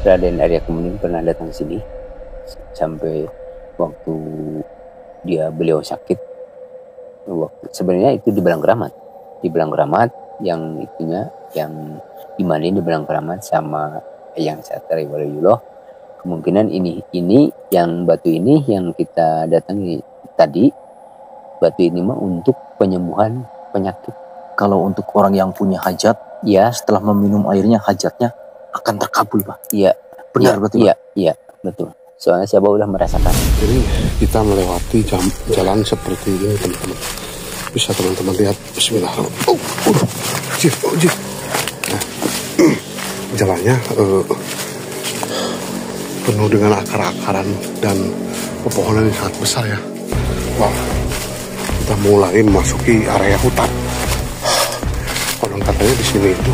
Raden Arya Kemuning pernah datang sini sampai waktu beliau sakit. Sebenarnya itu di Belang Keramat yang itunya yang dimandiin di Belang Keramat sama Eyang Satria Walayuloh. Kemungkinan ini yang batu ini yang kita datangi tadi, batu ini mah untuk penyembuhan penyakit. Kalau untuk orang yang punya hajat, ya setelah meminum airnya hajatnya akan terkabul, Pak. Iya. Benar berarti, Pak? Iya, betul. Soalnya saya udah merasakan. Jadi kita melewati jalan seperti ini, teman-teman. Bisa teman-teman lihat. Bismillah. Nah, jalannya penuh dengan akar-akaran dan pepohonan yang sangat besar ya. Wah, kita mulai memasuki area hutan. Orang katanya di sini itu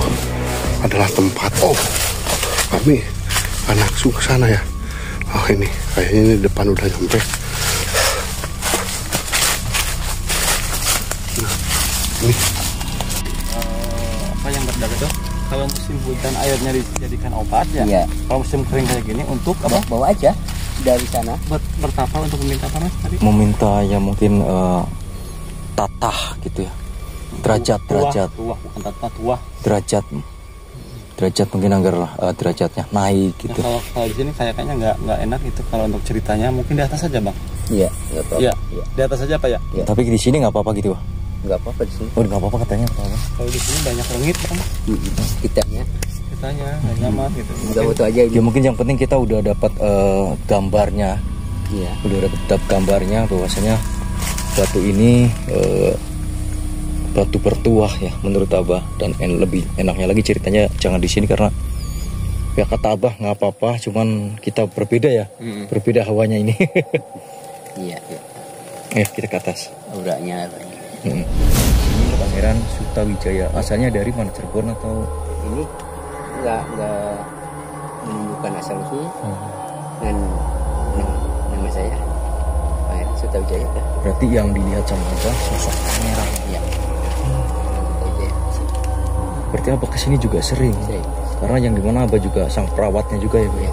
adalah tempat. Kami anak ke sana ya. Ini kayaknya ini depan udah nyampe. Nah, ini apa yang berdaga tuh? Kalau musim hujan airnya dijadikan obat ya. Iya. Kalau musim kering kayak gini untuk apa? Bawa aja dari sana. Bertapa untuk meminta apa Mas tadi? Meminta ya mungkin tatah gitu ya. Derajat. Tuah, bukan tatah, tuah. Derajat mungkin agar derajatnya naik gitu. Nah, kalau di sini kayaknya nggak enak itu kalau untuk ceritanya mungkin di atas saja bang. Iya, nggak apa-apa. Iya, di atas saja Pak ya. Ya. Tapi di sini nggak apa-apa gitu, Pak. Nggak apa-apa di sini. Oh, nggak apa-apa katanya. Kalau di sini banyak rengit bang. Kitanya Nggak nyaman gitu. nggak butuh aja. Ya mungkin yang penting kita udah dapat gambarnya. Iya. Udah dapat gambarnya bahwasanya batu ini batu bertuah ya menurut Abah, dan lebih enaknya lagi ceritanya jangan di sini karena ya kata Abah nggak apa-apa, cuman kita berbeda ya, berbeda hawanya ini. Iya. Ayo kita ke atas. Auranya. Ini Pangeran Sutawijaya, asalnya dari mana, Cirebon atau? Ini nggak menunjukkan asal usul dan nama saya Pangeran Sutawijaya. Berarti yang dilihat sama Abah sosok pangeran. Iya. Berarti Abah kesini juga sering. Karena yang dimana Abah juga sang perawatnya juga ya, Pak. Iya.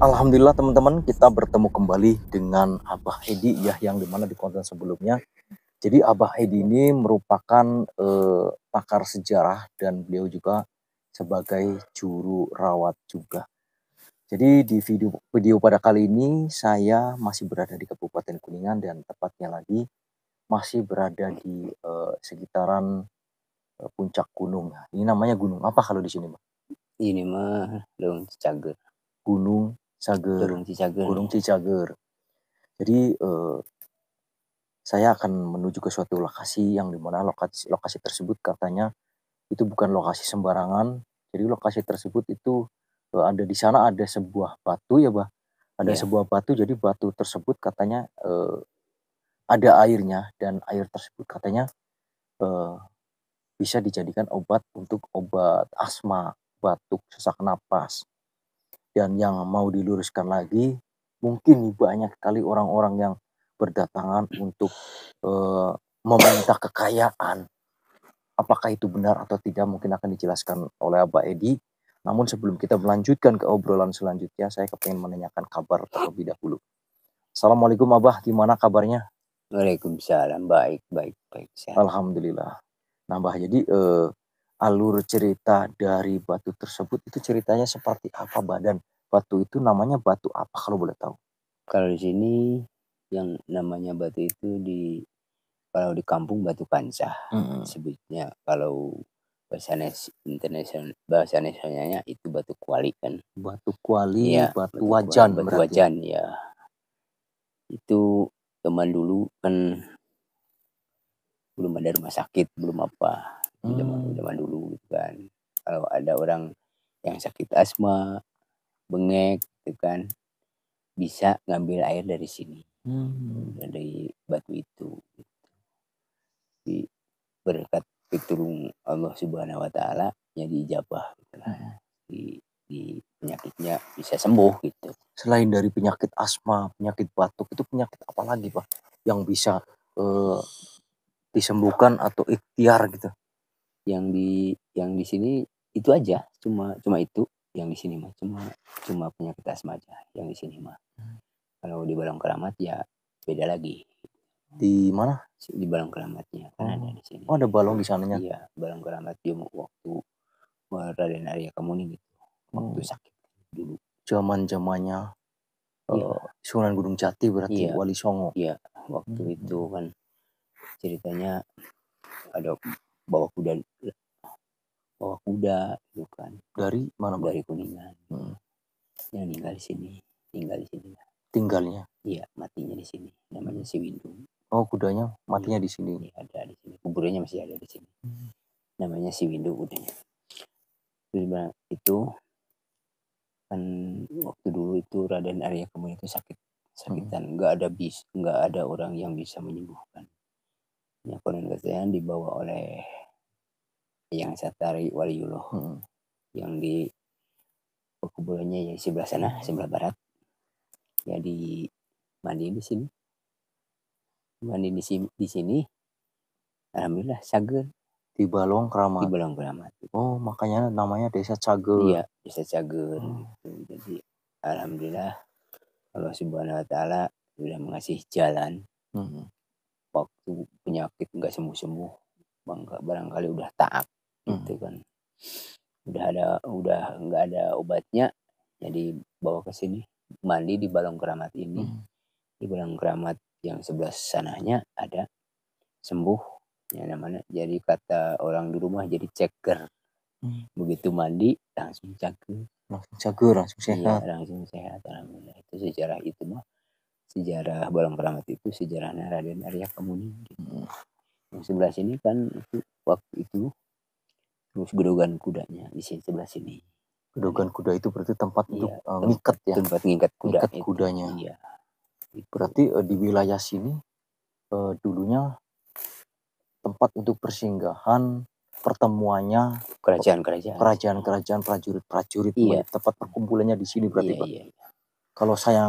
Alhamdulillah teman-teman, kita bertemu kembali dengan Abah Edi ya, yang dimana di konten sebelumnya. Jadi Abah Edi ini merupakan pakar sejarah dan beliau juga sebagai juru rawat juga. Jadi di video pada kali ini saya masih berada di Kabupaten Kuningan dan tepatnya lagi masih berada di sekitaran puncak gunung. Ini namanya gunung apa kalau di sini, Bang? Ini mah Gunung Cicager. Gunung Cicager. Jadi saya akan menuju ke suatu lokasi yang dimana lokasi tersebut katanya itu bukan lokasi sembarangan. Jadi lokasi tersebut itu ada di sana ada sebuah batu ya, Bah. Ada sebuah batu, jadi batu tersebut katanya ada airnya, dan air tersebut katanya bisa dijadikan obat untuk obat asma, batuk, sesak napas. Dan yang mau diluruskan lagi, mungkin banyak sekali orang-orang yang berdatangan untuk meminta kekayaan. Apakah itu benar atau tidak mungkin akan dijelaskan oleh Abah Edi. Namun sebelum kita melanjutkan ke obrolan selanjutnya, saya kepengen menanyakan kabar terlebih dahulu. Assalamualaikum Abah, gimana kabarnya? Waalaikumsalam, baik. Alhamdulillah. Nah, Bah, jadi alur cerita dari batu tersebut itu ceritanya seperti apa, Bah? Dan batu itu namanya batu apa kalau boleh tahu? Kalau di sini yang namanya batu itu kalau di kampung batu kancah sebutnya. Kalau bahasa nasionalnya itu batu kuali kan. Batu kuali, ya, batu wajan. Batu wajan ya. Itu zaman dulu kan belum ada rumah sakit, belum apa. Zaman dulu gitu kan. Kalau ada orang yang sakit asma, bengek gitu kan, bisa ngambil air dari sini. Dari batu itu. Berkat pitulung Allah Subhanahu wa taala yang diijabah gitu lah. Di penyakitnya bisa sembuh gitu. Selain dari penyakit asma, penyakit batuk, itu penyakit apa lagi, Pak, yang bisa disembuhkan atau ikhtiar gitu? Yang yang di sini itu aja, cuma itu yang di sini mah, cuma penyakit asma aja yang di sini mah. Kalau di Balong Keramat ya beda lagi. Di mana? Di Balong Keramatnya kan ada di sini. Oh, ada balong di sananya. Iya, Balong Keramat dia waktu Raden Arya Kemuni gitu. Waktu sakit dulu. Zaman-zamannya Iya. Sunan Gunung Jati berarti, Iya. Wali Songo. Iya, waktu itu kan ceritanya ada bawa kuda gitu kan. Dari mana, Bang? Dari Kuningan. Yang tinggal di sini. Tinggalnya? Iya, matinya di sini. Namanya Si Windu. Oh, kudanya matinya di sini. Iya, ada di sini. Kuburannya masih ada di sini. Namanya Si Windu kudanya. Itu kan waktu dulu itu Raden Arya Kemuni itu sakitan, nggak ada orang yang bisa menyembuhkan. Ya, konon katanya dibawa oleh Yang Satari Waliullah yang di kuburannya yang sebelah sana, sebelah barat. Ya mandi di sini. Di sini. Alhamdulillah Cager. Di Balong Keramat. Di Balong Keramat. Oh, makanya namanya Desa Cager. Iya, Desa Cager. Gitu. Jadi alhamdulillah Allah Subhanahu Wa Taala sudah mengasih jalan. Waktu penyakit nggak sembuh, barangkali udah taat gitu kan. Udah nggak ada obatnya, jadi bawa ke sini mandi di Balong Keramat ini. Di Balong Keramat yang sebelah sananya ada sembuh ya namanya. Jadi kata orang di rumah jadi ceker. Begitu mandi langsung cager. Langsung sehat. Iya, langsung sehat. Alhamdulillah. Itu sejarah itu mah. Sejarah Balong Keramat itu sejarahnya Raden Arya Kemuni. Yang sebelah sini kan itu waktu itu terus gedogan kudanya di sini sebelah sini. Gedogan kuda itu berarti tempat untuk ngikat ya. Tempat ngikat kudanya. Iya. Berarti di wilayah sini dulunya tempat untuk persinggahan, pertemuannya kerajaan-kerajaan, prajurit-prajurit, tempat perkumpulannya di sini berarti, Pak. Iya. Kalau saya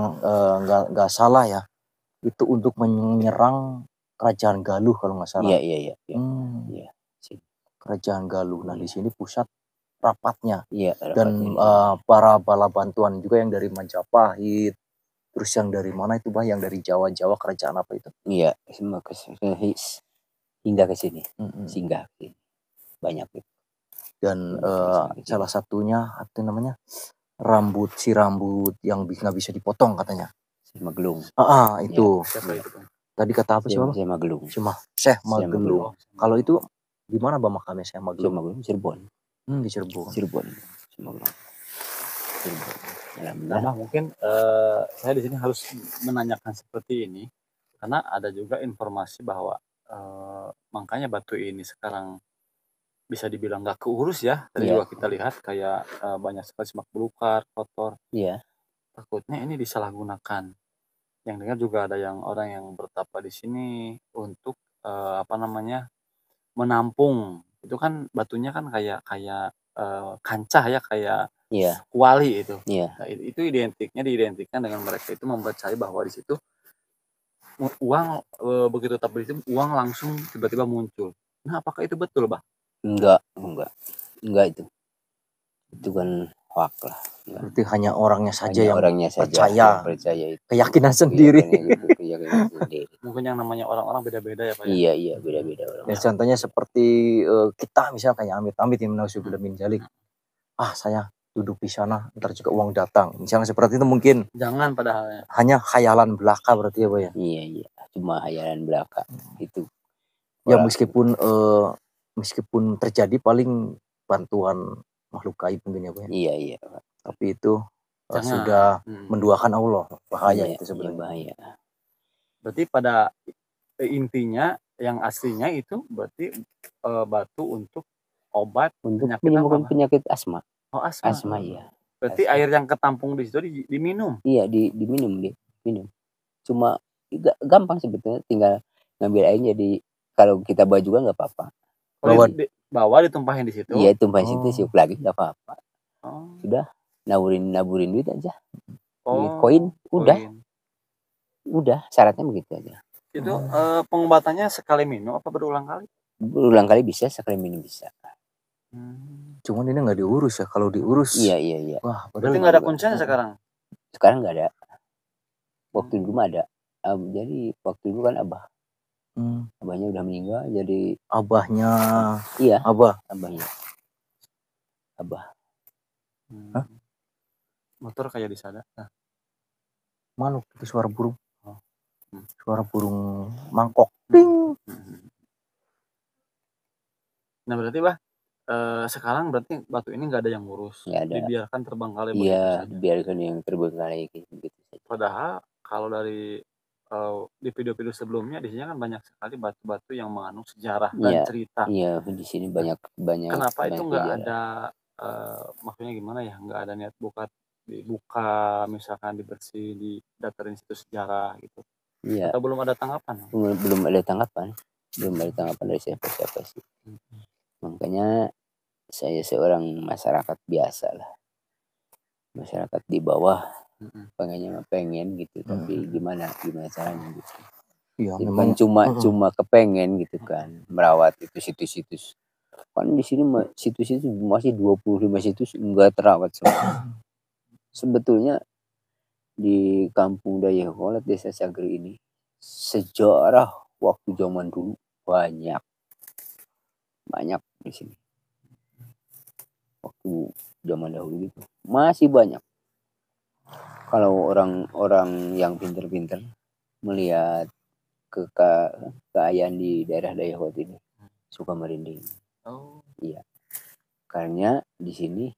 nggak salah ya, itu untuk menyerang kerajaan Galuh kalau nggak salah. Iya. Kerajaan Galuh. Nah, di sini pusat rapatnya. Iya. Dan para bala bantuan juga yang dari Majapahit. Terus yang dari mana itu, Bah? Yang dari Jawa kerajaan apa itu? Iya, semua hingga ke sini. Singgah ke sini. Banyak itu. Dan salah satunya apa namanya? Rambut yang nggak bisa dipotong katanya. Syekh Magelung. Itu. Siapa itu, Bang? Tadi kata apa sih, Bang? Syekh Magelung. Syekh Magelung. Kalau itu di mana, Bang, makamnya Syekh Magelung? Syekh Magelung Cirebon. Di Cirebon. Syekh Magelung. Nah, mungkin saya di sini harus menanyakan seperti ini karena ada juga informasi bahwa makanya batu ini sekarang bisa dibilang nggak keurus ya. Tadi juga kita lihat kayak banyak sekali semak belukar, kotor. Iya. Takutnya ini disalahgunakan. Yang dengar juga ada orang yang bertapa di sini untuk menampung. Itu kan batunya kan kayak kancah ya, kayak kuali itu. Nah, itu diidentikan dengan mereka itu mempercayai bahwa di situ uang begitu tap di situ uang langsung tiba-tiba muncul. Nah, apakah itu betul, Bah? Enggak itu. Itu kan hoak lah. Berarti hanya orangnya saja yang percaya itu. Keyakinan sendiri. Mungkin yang namanya orang-orang beda-beda ya, Pak. Iya, beda-beda orang. Ya, contohnya seperti kita misalnya kayak amit-amit yang nauzubillah min dzalik. Saya duduk di sana, ntar juga uang datang. Misalnya seperti itu mungkin. Jangan padahalnya. Hanya khayalan belaka berarti ya, Pak ya? Iya. Cuma khayalan belaka. Itu. Ya meskipun terjadi paling bantuan makhluk gaib mungkin ya, Pak ya? Iya. Tapi itu sudah menduakan Allah. Bahaya itu sebenarnya. Bahaya. Berarti pada intinya yang aslinya itu berarti batu untuk obat untuk menyembuhkan penyakit asma. Oh, asma. Asma iya. Berarti air yang ketampung di situ diminum. Iya, diminum. Cuma gampang sebetulnya, tinggal ngambil airnya kalau kita bawa juga nggak apa-apa. Bawa ditumpahin di situ. Iya, tumpahin situ siup lagi nggak apa-apa. Sudah naburin duit aja. Koin udah syaratnya begitu aja. Itu pengobatannya sekali minum apa berulang kali? Berulang kali bisa, sekali minum bisa. Cuman ini nggak diurus ya. Kalau diurus, iya. wah, Berarti nggak ada kuncinya sekarang? Sekarang nggak ada. Waktu dulu ada. Jadi waktu dulu kan abahnya udah meninggal, jadi abahnya, iya, abahnya. Abah. Motor kayak di sana. Mana itu suara burung? Suara burung mangkok. Nah berarti sekarang berarti batu ini nggak ada yang ngurus, dibiarkan terbengkalai begitu saja. Iya, dibiarkan yang terbengkalai gitu. Padahal kalau dari di video-video sebelumnya di sini kan banyak sekali batu-batu yang mengandung sejarah dan cerita. Iya, di sini banyak. Kenapa itu nggak ada, maksudnya gimana ya? Nggak ada niat dibuka, misalkan dibersih, didaftarin situs sejarah gitu. Iya. Atau belum ada tanggapan? Belum ada tanggapan dari siapa sih. Makanya saya seorang masyarakat biasa lah, masyarakat di bawah, pengen gitu, tapi gimana caranya gitu. Ya, memang cuma kepengen gitu kan, merawat itu situs-situs. Kan di sini situs-situs masih 25 situs enggak terawat semua. Sebetulnya di Kampung Dayakolot Desa Sagri ini sejarah waktu zaman dulu banyak di sini. Waktu zaman dahulu gitu masih banyak. Kalau orang-orang yang pintar-pintar melihat kekayaan di daerah Dayakolot ini suka merinding. Iya. Karena di sini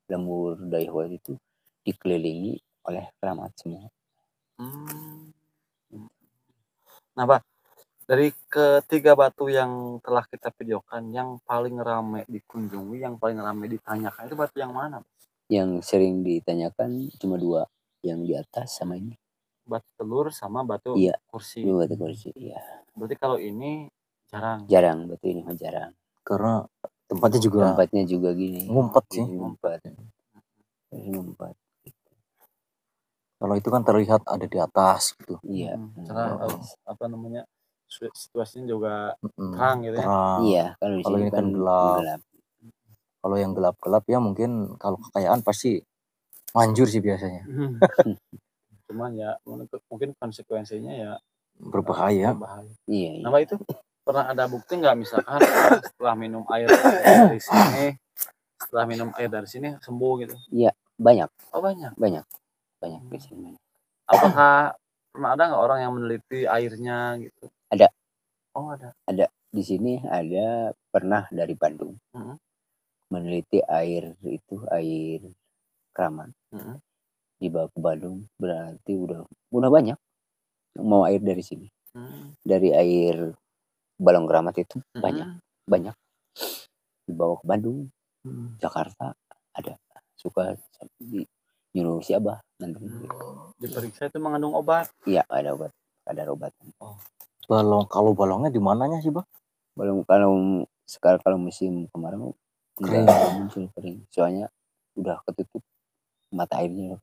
lembur Dayakolot itu dikelilingi oleh keramat semua. Nah, Pak, dari ketiga batu yang telah kita videokan, yang paling ramai dikunjungi, yang paling ramai ditanyakan itu batu yang mana? Yang sering ditanyakan cuma 2, yang di atas sama ini. Batu telur sama batu kursi. Batu kursi, iya. Berarti kalau ini jarang. Jarang, batu ini mah jarang. Karena tempatnya juga gini. Ngumpet sih. Ngumpet. Kalau itu kan terlihat ada di atas gitu. Iya. Karena situasinya juga terang gitu ya. Iya, kalau ini kan gelap. Kalau yang gelap-gelap ya mungkin kalau kekayaan pasti manjur sih biasanya. Cuman ya mungkin konsekuensinya ya berbahaya. Iya. Nah, itu pernah ada bukti nggak misalkan setelah minum air dari sini sembuh gitu? Iya, banyak. Oh, banyak di sini. Apakah pernah ada nggak orang yang meneliti airnya gitu? Ada. Oh, ada. Ada. Di sini ada pernah dari Bandung. Meneliti air itu, air keramat. Dibawa ke Bandung, berarti udah banyak mau air dari sini. Dari air balong keramat itu banyak dibawa ke Bandung, Jakarta ada. Suka nyuruh si Abah nanti. Diperiksa itu mengandung obat? Iya, ada obat, Kalau balongnya di mananya sih, Bang? Balong kalau musim kemarau enggak muncul kering, soalnya udah ketutup mata airnya.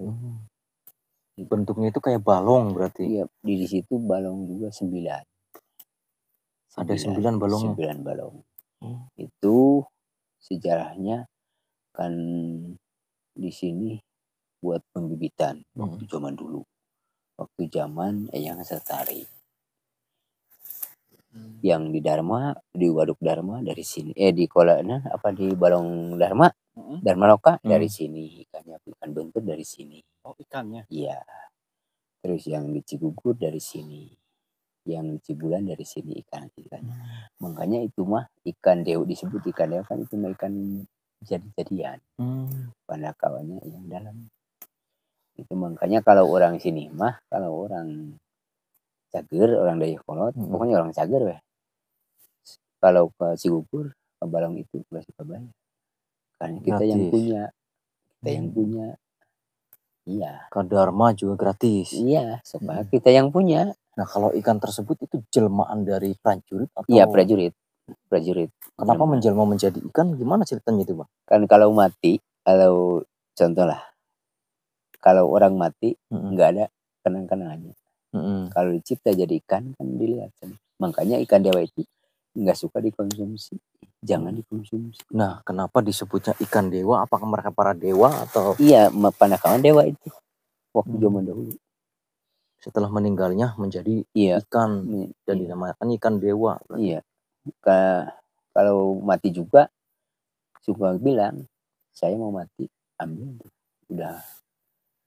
Bentuknya itu kayak balong berarti. Iya, di situ balong juga 9. Ada 9 balong. 9 balong. Itu sejarahnya kan di sini buat pembibitan waktu zaman dulu. Waktu zaman Eyang Setari. Yang di Dharma, di Waduk Dharma dari sini. Di Balong Dharma, Dharma Loka dari sini. Ikan bentur dari sini. Oh, ikannya? Iya. Terus yang di Cigugur dari sini. Yang di Cibulan dari sini ikannya. Makanya itu mah ikan dewa, disebut ikan dewa kan itu mah ikan jadi-jadian. Pada kawannya yang dalam. Itu makanya kalau orang sini mah, kalau orang Cager, orang Dayakolot, pokoknya orang Cager weh. Kalau ke Cigugur, ke Balong itu gak suka bayar. Karena kita yang punya. Iya. Ke Dharma juga gratis. Iya, supaya kita yang punya. Nah, kalau ikan tersebut itu jelmaan dari prajurit atau? Iya, prajurit. Kenapa menjelma menjadi ikan? Gimana ceritanya itu, Bang? Kan kalau mati, contoh lah, kalau orang mati nggak ada kenang-kenangannya. Kalau dicipta jadi ikan kan dilihat. Makanya ikan dewa itu nggak suka dikonsumsi. jangan dikonsumsi. Nah, kenapa disebutnya ikan dewa? Apakah mereka para dewa atau? Iya, panakawan dewa itu waktu zaman dahulu. Setelah meninggalnya menjadi ikan dan dinamakan ikan dewa. Iya. Kalau mati juga suka bilang, saya mau mati, ambil udah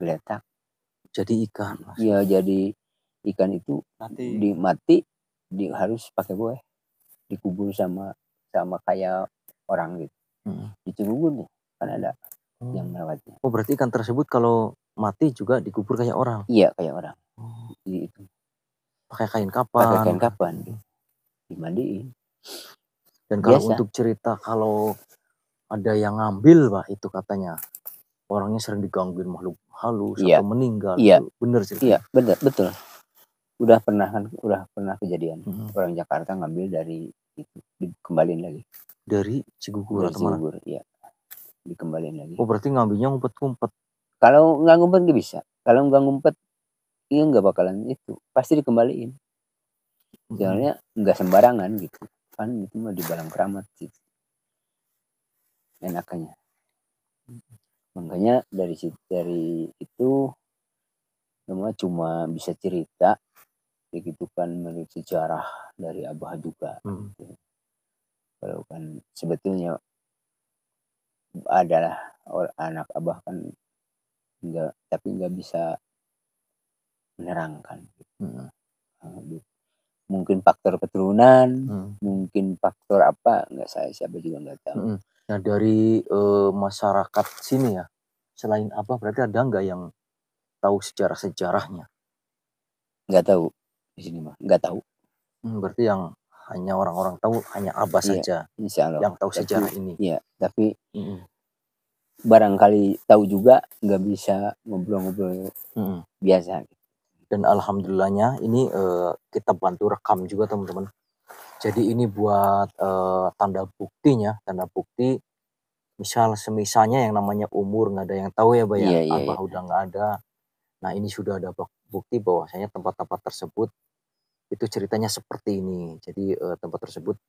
geletak. Jadi ikan. Iya, jadi ikan itu mati harus pakai buah, dikubur sama kayak orang gitu. Di Cibubur nih kan ada yang merawatnya. Oh, berarti ikan tersebut kalau mati juga dikubur kayak orang? Iya, kayak orang. Jadi itu pakai kain kapan dimandiin. Dan kalau untuk cerita kalau ada yang ngambil Pak, itu katanya orangnya sering digangguin makhluk halus atau meninggal. Iya. Bener cerita? Iya, betul. Udah pernah kejadian. Orang Jakarta ngambil dari itu, dikembaliin lagi. Dari Cigugur atau mana? Cigugur, iya. Dikembaliin lagi. Oh, berarti ngambilnya ngumpet-ngumpet. Kalau nggak ngumpet nggak bisa. Kalau nggak ngumpet, iya nggak bakalan itu. Pasti dikembaliin. Soalnya nggak sembarangan gitu. Kan itu mah di Balang Keramat gitu. Enakannya. Makanya dari itu cuma bisa cerita begitu kan, menurut sejarah dari Abah juga. Gitu. Kalau kan sebetulnya adalah anak Abah kan nggak bisa menerangkan. Mungkin faktor keturunan, mungkin faktor apa, nggak siapa juga nggak tahu. Nah, dari masyarakat sini ya, selain Abah berarti ada nggak yang tahu sejarahnya? Nggak tahu di sini mah, nggak tahu. Berarti yang hanya orang-orang tahu hanya Abah saja yang tahu sejarah ini. Iya, tapi barangkali tahu juga nggak bisa ngobrol-ngobrol biasa. Dan alhamdulillahnya ini kita bantu rekam juga teman-teman. Jadi ini buat tanda buktinya, tanda bukti misalnya yang namanya umur nggak ada yang tahu ya Pak ya, Abah udah nggak ada. Nah ini sudah ada bukti bahwasanya tempat-tempat tersebut itu ceritanya seperti ini. Jadi tempat tersebut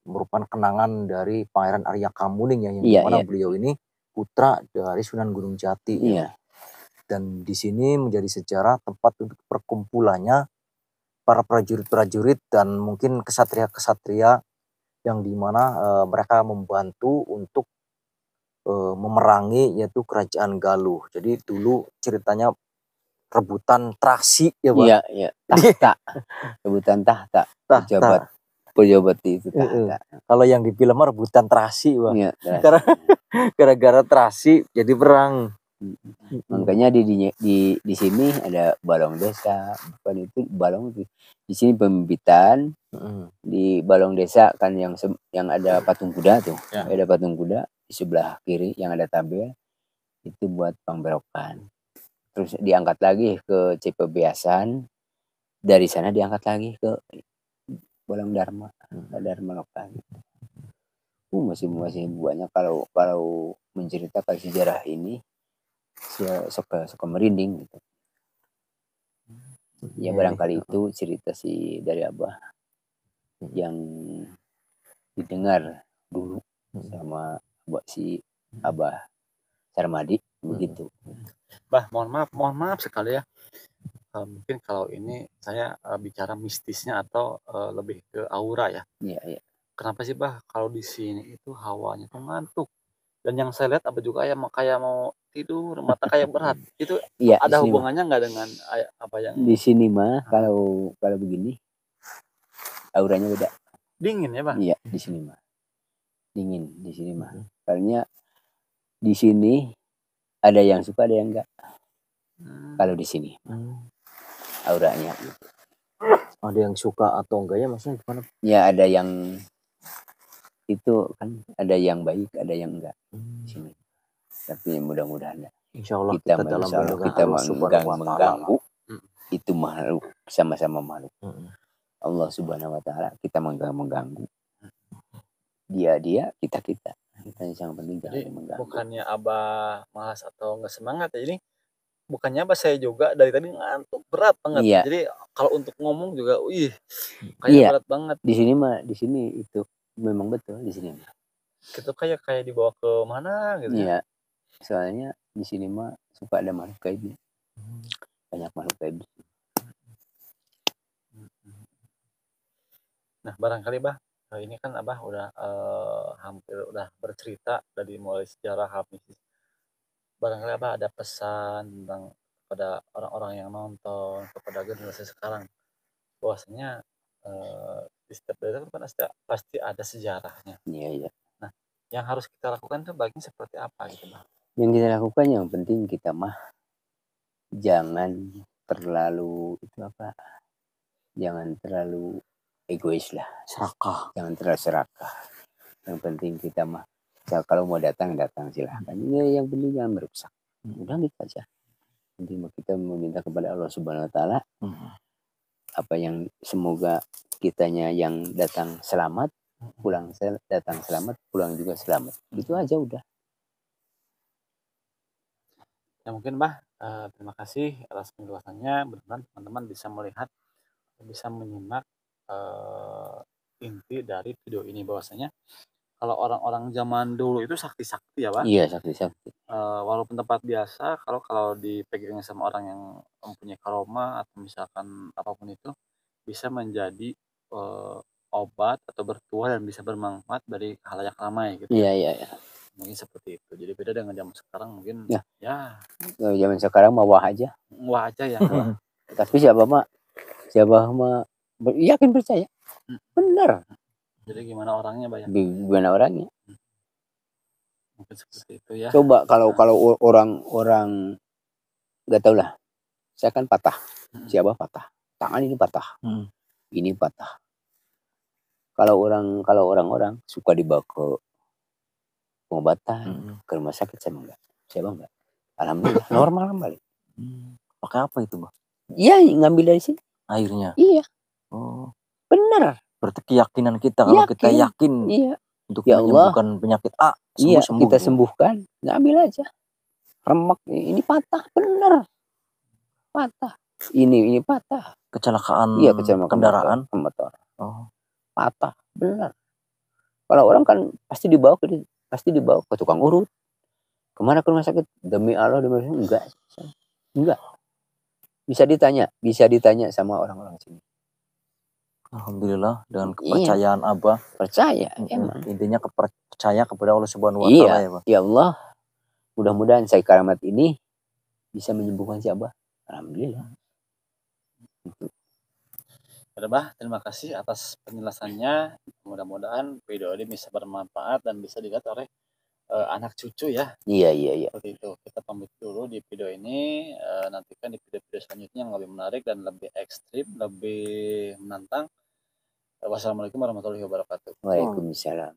merupakan kenangan dari Pangeran Arya Kamuning ya, yang dimana beliau ini putra dari Sunan Gunung Jati. Ya. Dan di sini menjadi sejarah tempat untuk perkumpulannya para prajurit-prajurit dan mungkin kesatria-kesatria yang dimana mereka membantu untuk memerangi yaitu kerajaan Galuh. Jadi dulu ceritanya rebutan Trasi ya Pak. Iya. Tahta. Rebutan tahta. Pejabat itu tahta. Kalau yang di film rebutan Trasi Pak. Iya, gara-gara Trasi jadi perang. Makanya di sini ada balong desa, bukan itu balong itu. Di sini pembibitan, di balong desa kan yang ada patung kuda tuh, ada patung kuda di sebelah kiri yang ada tabel itu buat pemberokan. Terus diangkat lagi ke Cipebeasan, dari sana diangkat lagi ke Balong Dharma, Dharma Loka. Masih banyak kalau menceritakan sejarah ini. Suka merinding gitu. Ya barangkali itu cerita dari Abah yang didengar dulu sama Abah Sarmadi begitu. Bah, mohon maaf sekali ya. Mungkin kalau ini saya bicara mistisnya atau lebih ke aura ya. Iya. Kenapa sih Bah kalau di sini itu hawanya tuh ngantuk? Dan yang saya lihat apa juga kayak mau tidur, mata kayak berat. Itu ada hubungannya nggak dengan apa yang di sini mah? Kalau begini auranya beda. Dingin ya Pak? Iya, di sini mah dingin di sini mah. Karena di sini ada yang suka ada yang enggak. Kalau di sini auranya ada yang suka atau enggaknya maksudnya gimana? Ya ada yang itu kan, ada yang baik ada yang enggak di sini. Tapi mudah-mudahan insya Allah kita mengganggu itu makhluk, sama-sama makhluk Allah Subhanahu Wa Taala. Kita mengganggu dia kita yang sangat penting. Jadi bukannya Abah malas atau nggak semangat ya, ini bukannya Abah saya juga dari tadi ngantuk berat banget. Jadi kalau untuk ngomong juga kayak berat banget. Di sini itu memang betul di sini. Itu kayak dibawa ke mana gitu ya. Soalnya di sini mah suka ada makhluk gaib. Banyak makhluk gaib. Nah, barangkali Bah, ini kan Abah udah hampir udah bercerita dari mulai sejarah mistis. Barangkali Abah ada pesan tentang kepada orang-orang yang nonton, kepada generasi sekarang, bahwasanya di setiap daerah kan pasti ada sejarahnya. Iya. Nah, yang harus kita lakukan tuh baiknya seperti apa gitu, Bang? Yang kita lakukan yang penting kita mah jangan terlalu jangan terlalu egois lah, serakah. Jangan terlalu serakah. Yang penting kita mah kalau mau datang silahkan. Yang penting jangan merusak. Udah gitu aja. Penting kita meminta kepada Allah Subhanahu Wa Taala apa yang semoga kitanya yang datang selamat, datang selamat, pulang juga selamat. Itu aja udah. Ya mungkin Bah, terima kasih atas penjelasannya. Benar-benar teman-teman bisa melihat, bisa menyimak inti dari video ini, bahwasanya kalau orang-orang zaman dulu itu sakti-sakti ya Pak? Iya, sakti-sakti. Walaupun tempat biasa, kalau dipegangnya sama orang yang mempunyai karoma atau misalkan apapun itu, bisa menjadi obat atau bertuah dan bisa bermanfaat dari khalayak ramai gitu. Iya. Mungkin seperti itu. Jadi beda dengan zaman sekarang mungkin ya. Zaman sekarang mah wah aja ya. Tapi siapa mah yakin percaya. Benar. Jadi gimana orangnya banyak. Gimana orangnya? Mungkin seperti itu ya. Coba kalau orang nggak tahu lah. Saya kan patah. Siapa patah? Tangan ini patah. Ini patah. Kalau orang-orang suka dibawa ke pengobatan, ke rumah sakit sama enggak? Siapa enggak? Alhamdulillah normal kembali. Pakai apa itu, Bang? Iya, ngambil dari sini. Airnya. Iya. Oh. Benar. Berarti keyakinan kita kalau kita yakin untuk menyembuhkan penyakit A, kita sembuhkan, ngambil aja. Remek ini patah, benar. Patah. Ini patah. Kecelakaan kendaraan motor. Oh. Patah, benar. Kalau orang kan pasti dibawa ke tukang urut. Kemana ke rumah sakit? Demi Allah, enggak. Bisa ditanya sama orang-orang sini. Alhamdulillah dengan kepercayaan Abah. Percaya. Intinya percaya kepada Allah Subhanahu Wa Taala ya, Bang. Ya Allah. Mudah-mudahan saya karamat ini bisa menyembuhkan si Abah. Alhamdulillah. Bah, terima kasih atas penjelasannya. Mudah-mudahan video ini bisa bermanfaat dan bisa dilihat oleh anak cucu ya. Iya. Seperti itu. Kita pamit dulu di video ini. Nantikan di video-video selanjutnya yang lebih menarik dan lebih ekstrim, lebih menantang. Wassalamualaikum warahmatullahi wabarakatuh. Waalaikumsalam.